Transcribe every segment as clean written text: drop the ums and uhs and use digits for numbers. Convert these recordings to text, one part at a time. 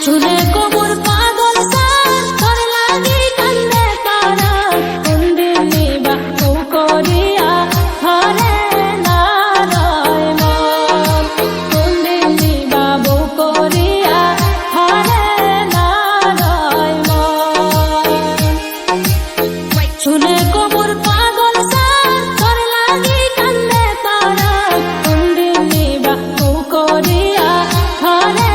চুলে গোবর পাগল সার তোর লাগি কান্দে তারা কোন দিনে বা কৌ করিয়া হরে নারায় মন কোন দিনে বা বউ করিয়া হরে নারায় মন চুলে গোবর পাগল সার তোর লাগি কান্দে তারা কোন দিনে বা কৌ করিয়া হরে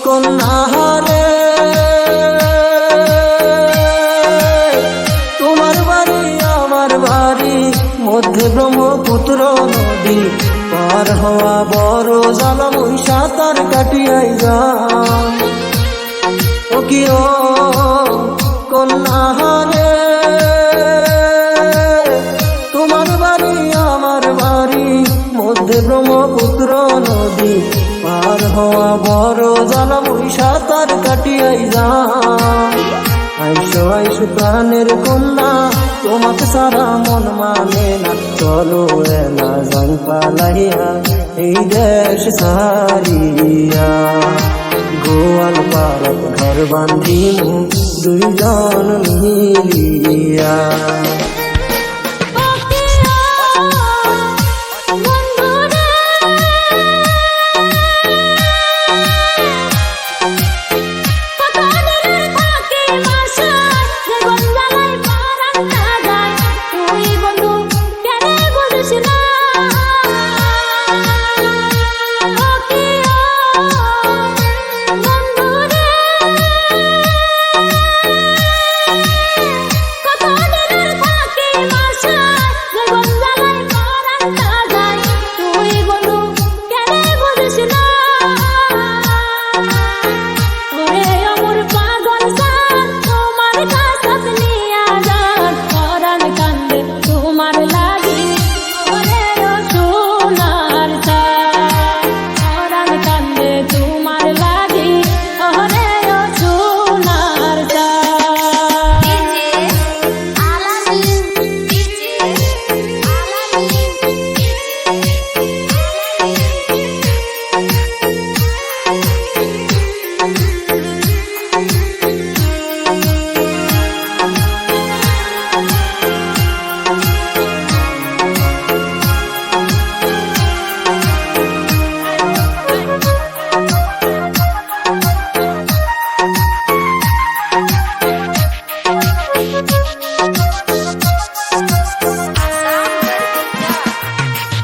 কন্যাহারে তোমার বাড়ি আমার বাড়ি মধ্যে ব্রহ্মপুত্র নদী পার হওয়া বড় জ্বালা মুই সাঁতার কাটিয়াই যা ও কি ও কন্যাহারে তোমার বাড়ি আমার বাড়ি মধ্যে ব্রহ্মপুত্র নদী পার হওয়া বড় জ্বালা মুই সাঁতার কাটিয়াই যা আইসো আইসো প্রাণের কন্যা তোমাকে সারা মন মানে না চলো এলা যাই পালাইয়া এই দেশ সারিয়া গোয়াল পাড়াত ঘর বান্ধিমু দুইজন মিলিয়া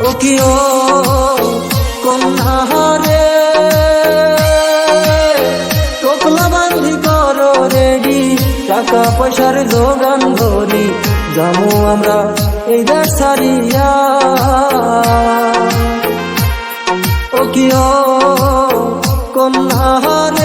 ও কি ও কন্যাহারে টোকলা বান্ধি করো রেডি টাকা পয়সার যোগান ধরি যাবো আমরা এই দেশ ছাড়িয়া ও কি ও কন্যাহারে